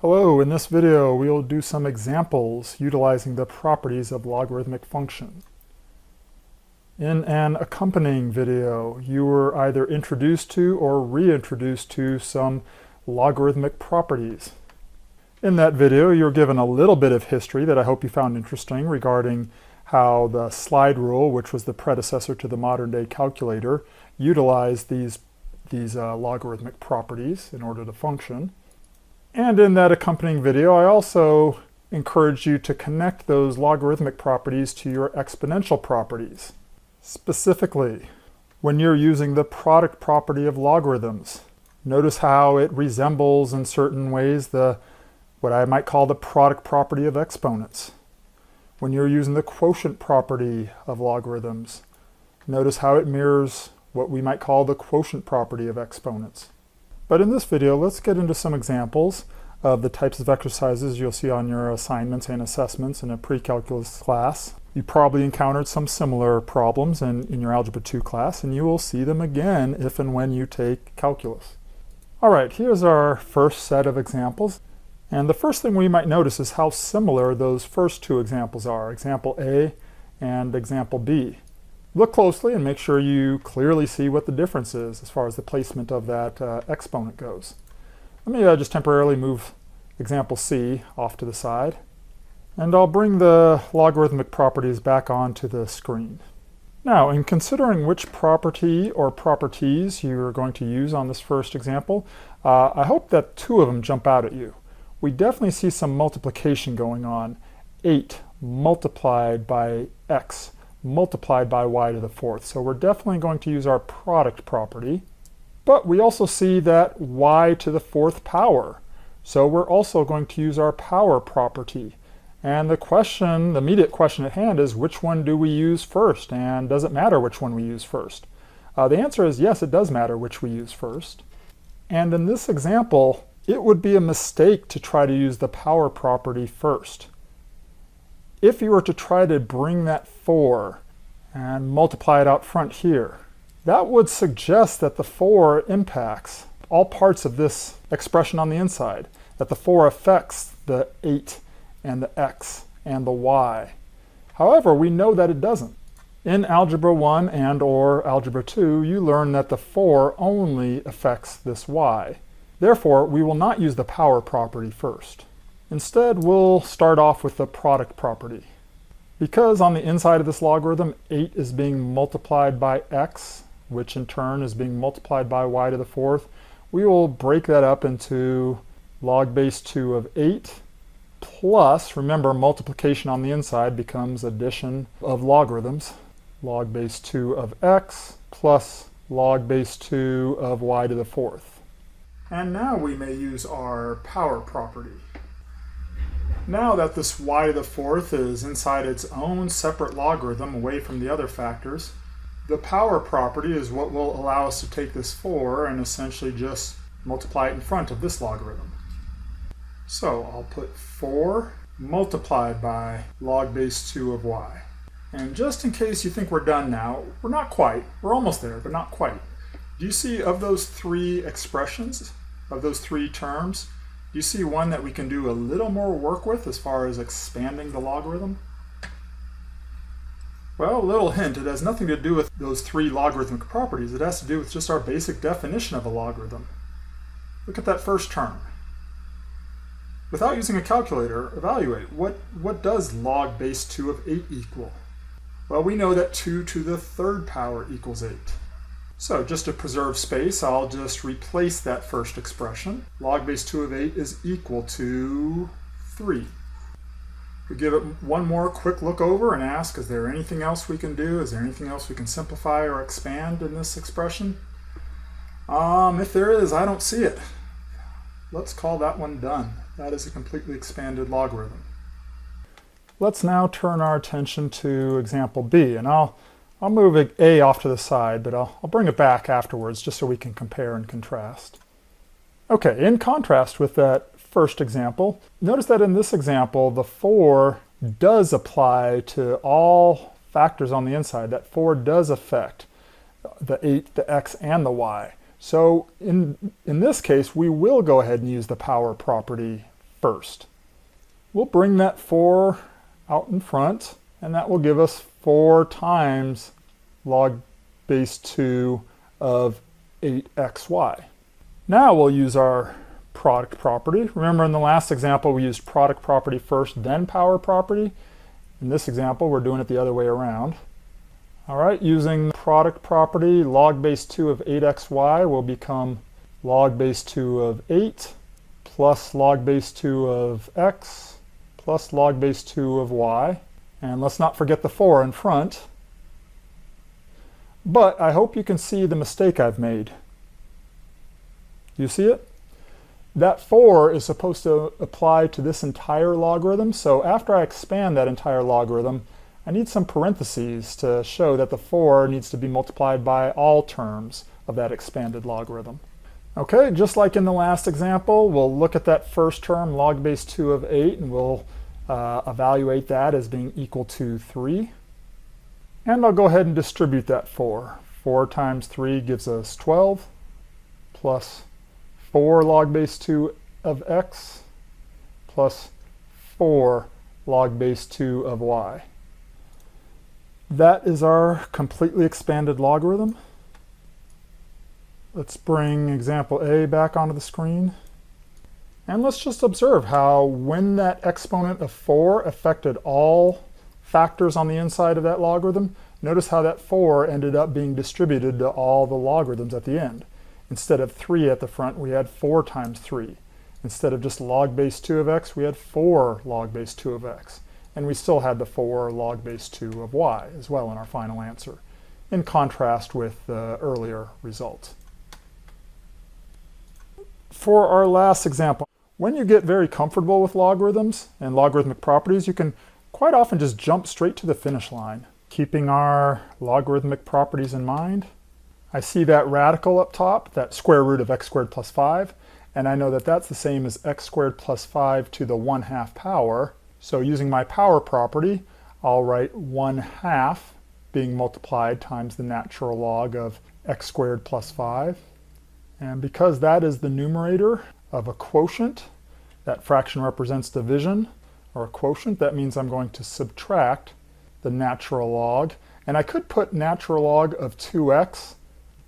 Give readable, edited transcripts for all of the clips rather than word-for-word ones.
Hello, in this video we'll do some examples utilizing the properties of logarithmic function. In an accompanying video, you were either introduced to or reintroduced to some logarithmic properties. In that video, you were given a little bit of history that I hope you found interesting regarding how the slide rule, which was the predecessor to the modern-day calculator, utilized these logarithmic properties in order to function. And in that accompanying video, I also encourage you to connect those logarithmic properties to your exponential properties. Specifically, when you're using the product property of logarithms, notice how it resembles in certain ways what I might call the product property of exponents. When you're using the quotient property of logarithms, notice how it mirrors what we might call the quotient property of exponents. But in this video, let's get into some examples of the types of exercises you'll see on your assignments and assessments in a pre-calculus class. You probably encountered some similar problems in your Algebra 2 class, and you will see them again if and when you take calculus. All right, here's our first set of examples. And the first thing we might notice is how similar those first two examples are, example A and example B. Look closely and make sure you clearly see what the difference is as far as the placement of that exponent goes. Let me just temporarily move example C off to the side, and I'll bring the logarithmic properties back onto the screen. Now, in considering which property or properties you're going to use on this first example, I hope that two of them jump out at you. We definitely see some multiplication going on. 8 multiplied by x multiplied by y to the fourth. So we're definitely going to use our product property. But we also see that y to the fourth power. So we're also going to use our power property. And the immediate question at hand is, which one do we use first? And does it matter which one we use first? The answer is yes, it does matter which we use first. And in this example, it would be a mistake to try to use the power property first. If you were to try to bring that 4 and multiply it out front here, that would suggest that the 4 impacts all parts of this expression on the inside, that the 4 affects the 8 and the x and the y. However, we know that it doesn't. In Algebra 1 and or Algebra 2, you learn that the 4 only affects this y. Therefore, we will not use the power property first. Instead, we'll start off with the product property. Because on the inside of this logarithm, 8 is being multiplied by x, which in turn is being multiplied by y to the fourth, we will break that up into log base 2 of 8 plus, remember, multiplication on the inside becomes addition of logarithms, log base 2 of x plus log base 2 of y to the fourth. And now we may use our power property. Now that this y to the fourth is inside its own separate logarithm away from the other factors, the power property is what will allow us to take this 4 and essentially just multiply it in front of this logarithm. So I'll put 4 multiplied by log base 2 of y. And just in case you think we're done now, we're not quite. We're almost there, but not quite. Do you see of those 3 expressions, of those 3 terms, do you see one that we can do a little more work with as far as expanding the logarithm? Well, a little hint, it has nothing to do with those 3 logarithmic properties. It has to do with just our basic definition of a logarithm. Look at that first term. Without using a calculator, evaluate. What does log base 2 of 8 equal? Well, we know that 2 to the third power equals 8. So just to preserve space, I'll just replace that first expression. Log base 2 of 8 is equal to 3. We give it one more quick look over and ask, is there anything else we can do? Is there anything else we can simplify or expand in this expression? If there is, I don't see it. Let's call that one done. That is a completely expanded logarithm. Let's now turn our attention to example B, and I'll move A off to the side, but I'll bring it back afterwards just so we can compare and contrast. Okay, in contrast with that first example, notice that in this example, the 4 does apply to all factors on the inside. That 4 does affect the 8, the x, and the y. So in this case, we will go ahead and use the power property first. We'll bring that 4 out in front, and that will give us 4 times log base 2 of 8xy. Now we'll use our product property. Remember in the last example we used product property first, then power property. In this example we're doing it the other way around. All right, using product property, log base 2 of 8xy will become log base 2 of 8 plus log base 2 of x plus log base 2 of y. And let's not forget the 4 in front. But I hope you can see the mistake I've made. You see it? That 4 is supposed to apply to this entire logarithm, so after I expand that entire logarithm, I need some parentheses to show that the 4 needs to be multiplied by all terms of that expanded logarithm. Okay, just like in the last example, we'll look at that first term, log base 2 of 8, and we'll evaluate that as being equal to 3. And I'll go ahead and distribute that 4. 4 times 3 gives us 12, plus 4 log base 2 of x, plus 4 log base 2 of y. That is our completely expanded logarithm. Let's bring example A back onto the screen. And let's just observe how when that exponent of 4 affected all factors on the inside of that logarithm, notice how that 4 ended up being distributed to all the logarithms at the end. Instead of 3 at the front, we had 4 times 3. Instead of just log base 2 of x, we had 4 log base 2 of x. And we still had the 4 log base 2 of y as well in our final answer, in contrast with the earlier result. For our last example, when you get very comfortable with logarithms and logarithmic properties, you can quite often just jump straight to the finish line. Keeping our logarithmic properties in mind, I see that radical up top, that square root of x squared plus 5, and I know that that's the same as x squared plus 5 to the 1/2 power. So using my power property, I'll write 1/2 being multiplied times the natural log of x squared plus 5. And because that is the numerator of a quotient, that fraction represents division, or a quotient, that means I'm going to subtract the natural log. And I could put natural log of 2x,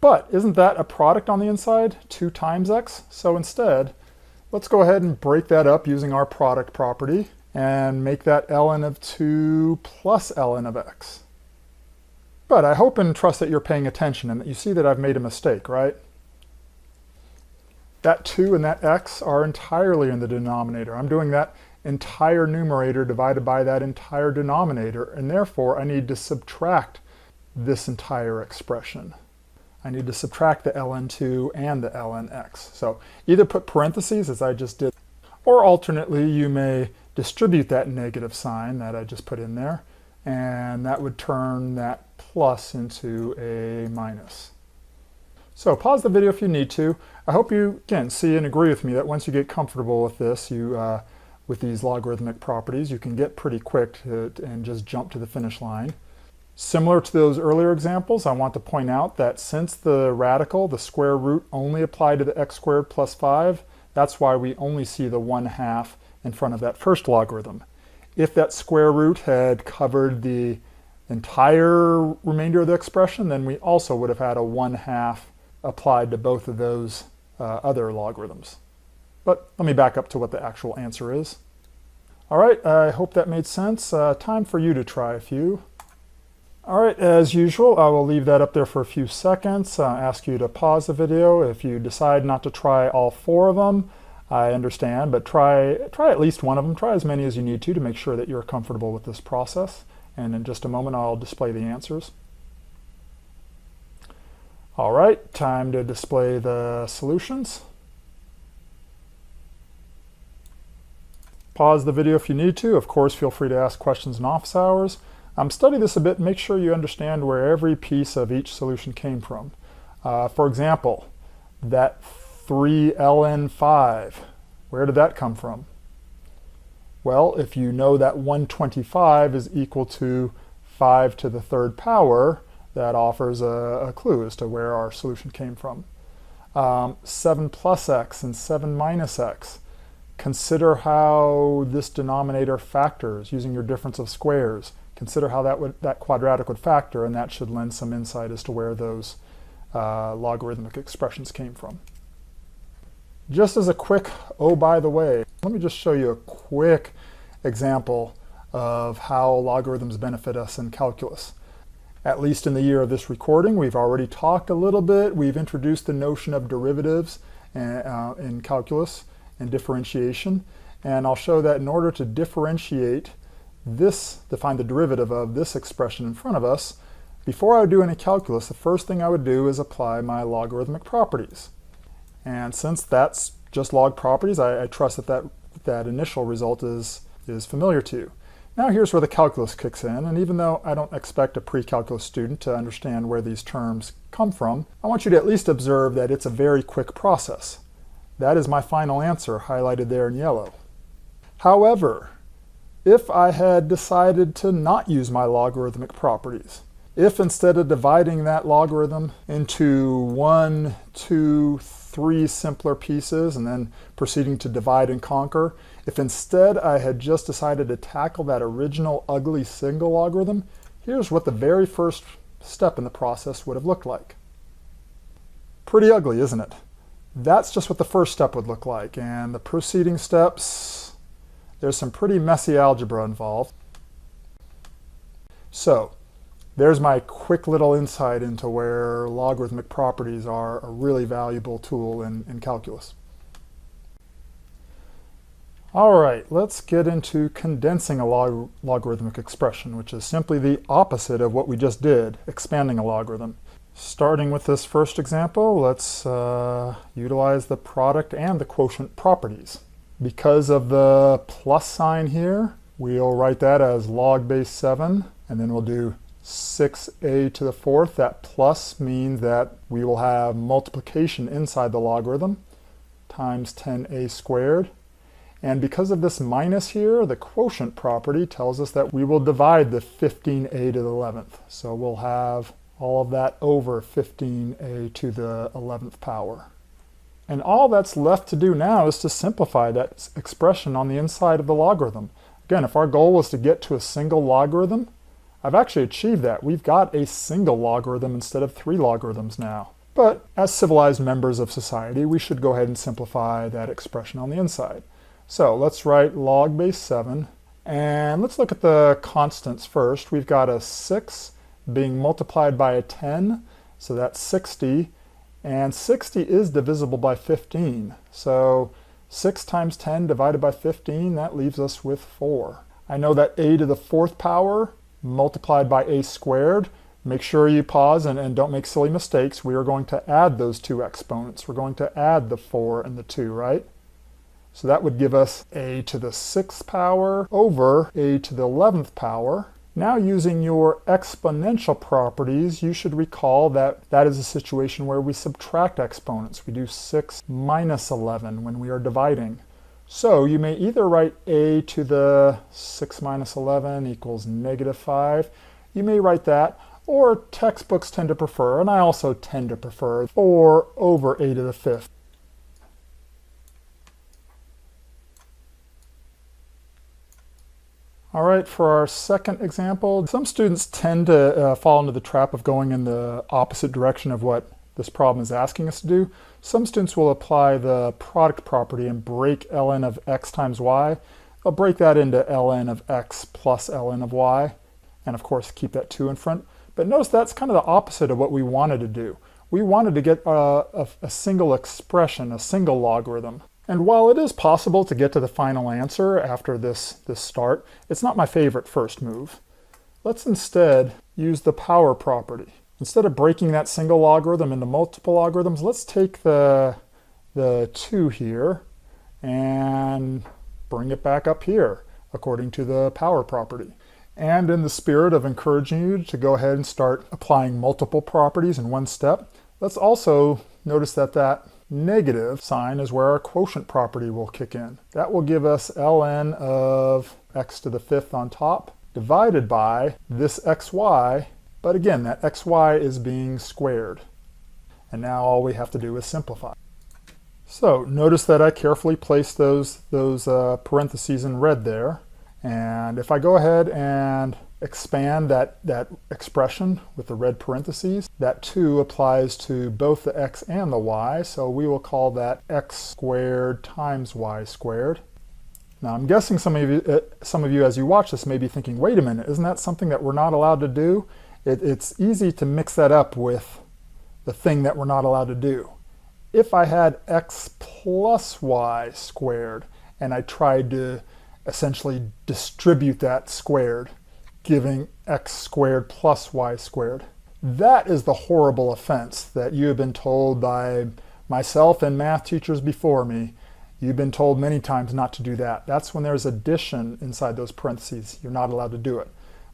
but isn't that a product on the inside, 2 times x? So instead, let's go ahead and break that up using our product property and make that ln of 2 plus ln of x. But I hope and trust that you're paying attention and that you see that I've made a mistake, right? That 2 and that x are entirely in the denominator. I'm doing that entire numerator divided by that entire denominator, and therefore I need to subtract this entire expression. I need to subtract the ln2 and the lnx. So either put parentheses, as I just did, or alternately you may distribute that negative sign that I just put in there, and that would turn that plus into a minus. So pause the video if you need to. I hope you, again, see and agree with me that once you get comfortable with this, with these logarithmic properties, you can get pretty quick and just jump to the finish line. Similar to those earlier examples, I want to point out that since the radical, the square root, only applied to the x squared plus 5, that's why we only see the 1/2 in front of that first logarithm. If that square root had covered the entire remainder of the expression, then we also would have had a 1/2 applied to both of those other logarithms. But let me back up to what the actual answer is. All right, I hope that made sense. Time for you to try a few. All right, as usual, I will leave that up there for a few seconds. Ask you to pause the video. If you decide not to try all 4 of them, I understand, but try at least one of them. Try as many as you need to make sure that you're comfortable with this process. And in just a moment, I'll display the answers. All right, time to display the solutions. Pause the video if you need to. Of course, feel free to ask questions in office hours. Study this a bit and make sure you understand where every piece of each solution came from. For example, that 3ln5, where did that come from? Well, if you know that 125 is equal to 5 to the 3rd power, that offers a clue as to where our solution came from. 7 plus x and 7 minus x Consider how this denominator factors using your difference of squares. Consider how that quadratic would factor, and that should lend some insight as to where those logarithmic expressions came from. Just as a quick, oh, by the way, let me just show you a quick example of how logarithms benefit us in calculus. At least in the year of this recording, we've already talked a little bit. We've introduced the notion of derivatives in calculus and differentiation. And I'll show that in order to differentiate this, define the derivative of this expression in front of us, before I would do any calculus, the first thing I would do is apply my logarithmic properties. And since that's just log properties, I trust that initial result is familiar to you. Now here's where the calculus kicks in, and even though I don't expect a pre-calculus student to understand where these terms come from, I want you to at least observe that it's a very quick process. That is my final answer, highlighted there in yellow. However, if I had decided to not use my logarithmic properties, if instead of dividing that logarithm into 1, 2, 3 simpler pieces and then proceeding to divide and conquer, if instead I had just decided to tackle that original ugly single logarithm, here's what the very first step in the process would have looked like. Pretty ugly, isn't it? That's just what the first step would look like, and the proceeding steps, there's some pretty messy algebra involved. So, there's my quick little insight into where logarithmic properties are a really valuable tool in calculus. All right, let's get into condensing a logarithmic expression, which is simply the opposite of what we just did, expanding a logarithm. Starting with this first example, let's utilize the product and the quotient properties. Because of the plus sign here, we'll write that as log base 7, and then we'll do 6a to the fourth. That plus means that we will have multiplication inside the logarithm times 10a squared. And because of this minus here, the quotient property tells us that we will divide the 15a to the 11th. So we'll have all of that over 15a to the 11th power. And all that's left to do now is to simplify that expression on the inside of the logarithm. Again, if our goal was to get to a single logarithm, I've actually achieved that. We've got a single logarithm instead of 3 logarithms now. But as civilized members of society, we should go ahead and simplify that expression on the inside. So let's write log base 7, and let's look at the constants first. We've got a 6 being multiplied by a 10, so that's 60, and 60 is divisible by 15. So 6 times 10 divided by 15, that leaves us with 4. I know that a to the 4th power multiplied by a squared. Make sure you pause and don't make silly mistakes. We are going to add those two exponents. We're going to add the 4 and the 2, right? So that would give us a to the 6th power over a to the 11th power. Now using your exponential properties, you should recall that that is a situation where we subtract exponents. We do 6 minus 11 when we are dividing. So you may either write a to the 6 minus 11 equals negative 5. You may write that, or textbooks tend to prefer, and I also tend to prefer, 4 over a to the 5th. All right, for our second example, some students tend to fall into the trap of going in the opposite direction of what this problem is asking us to do. Some students will apply the product property and break ln of x times y. They'll break that into ln of x plus ln of y, and of course keep that 2 in front. But notice that's kind of the opposite of what we wanted to do. We wanted to get a single expression, a single logarithm. And while it is possible to get to the final answer after this start, it's not my favorite first move. Let's instead use the power property. Instead of breaking that single logarithm into multiple logarithms, let's take the 2 here and bring it back up here according to the power property. And in the spirit of encouraging you to go ahead and start applying multiple properties in one step, let's also notice that negative sign is where our quotient property will kick in. That will give us ln of x to the 5th on top divided by this xy, but again that xy is being squared. And now all we have to do is simplify. So notice that I carefully placed those parentheses in red there. And if I go ahead and expand that expression with the red parentheses, that 2 applies to both the x and the y, so we will call that x squared times y squared. Now I'm guessing some of you as you watch this may be thinking, wait a minute, isn't that something that we're not allowed to do? It's easy to mix that up with the thing that we're not allowed to do. If I had x plus y squared and I tried to essentially distribute that squared, giving x squared plus y squared, that is the horrible offense that you have been told by myself and math teachers before me. You've been told many times not to do that. That's when there's addition inside those parentheses. You're not allowed to do it.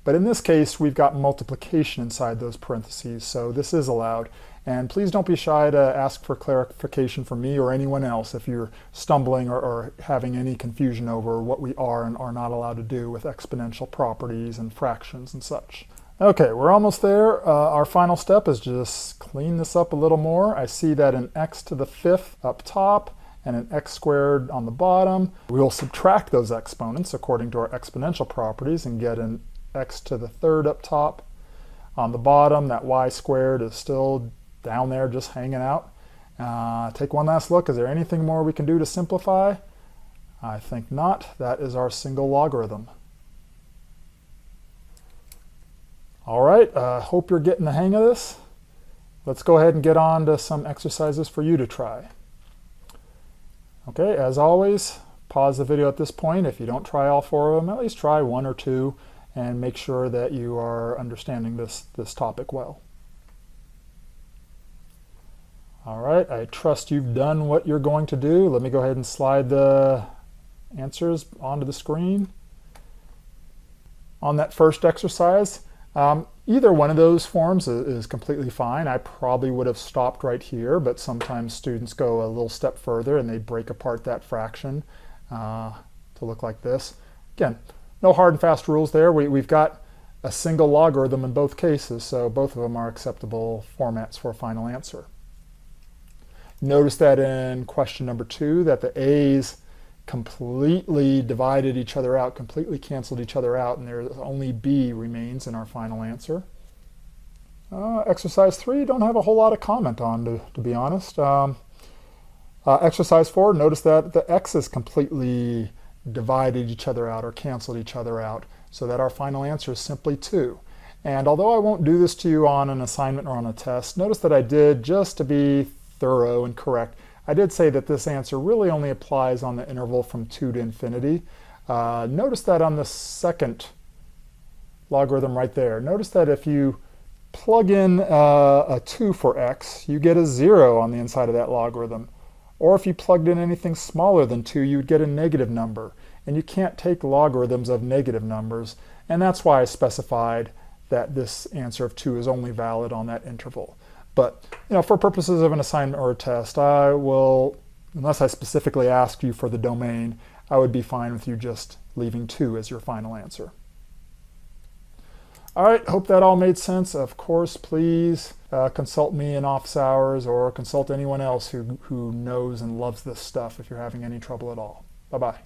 But in this case, we've got multiplication inside those parentheses, so this is allowed. And please don't be shy to ask for clarification from me or anyone else if you're stumbling or having any confusion over what we are and are not allowed to do with exponential properties and fractions and such. Okay, we're almost there. Our final step is just clean this up a little more. I see that an x to the 5th up top and an x squared on the bottom. We will subtract those exponents according to our exponential properties and get an x to the 3rd up top. On the bottom, that y squared is still down there just hanging out. Take one last look. Is there anything more we can do to simplify? I think not. That is our single logarithm. All right, hope you're getting the hang of this. Let's go ahead and get on to some exercises for you to try. Okay, as always, pause the video at this point. If you don't try all 4 of them, at least try 1 or 2 and make sure that you are understanding this topic well. All right, I trust you've done what you're going to do. Let me go ahead and slide the answers onto the screen. On that first exercise, either one of those forms is completely fine. I probably would have stopped right here, but sometimes students go a little step further and they break apart that fraction to look like this. Again, no hard and fast rules there. We've got a single logarithm in both cases, so both of them are acceptable formats for a final answer. Notice that in question number 2 that the a's completely divided each other out, completely canceled each other out, and there's only b remains in our final answer. Exercise 3, don't have a whole lot of comment on, to be honest. Exercise 4, notice that the x's completely divided each other out or canceled each other out, so that our final answer is simply 2. And although I won't do this to you on an assignment or on a test, notice that I did, just to be thorough and correct, I did say that this answer really only applies on the interval from 2 to infinity. Notice that on the second logarithm right there, notice that if you plug in a 2 for x, you get a 0 on the inside of that logarithm. Or if you plugged in anything smaller than 2, you would get a negative number. And you can't take logarithms of negative numbers, and that's why I specified that this answer of 2 is only valid on that interval. But for purposes of an assignment or a test, I will, unless I specifically ask you for the domain, I would be fine with you just leaving 2 as your final answer. All right, hope that all made sense. Of course, please consult me in office hours or consult anyone else who knows and loves this stuff if you're having any trouble at all. Bye-bye.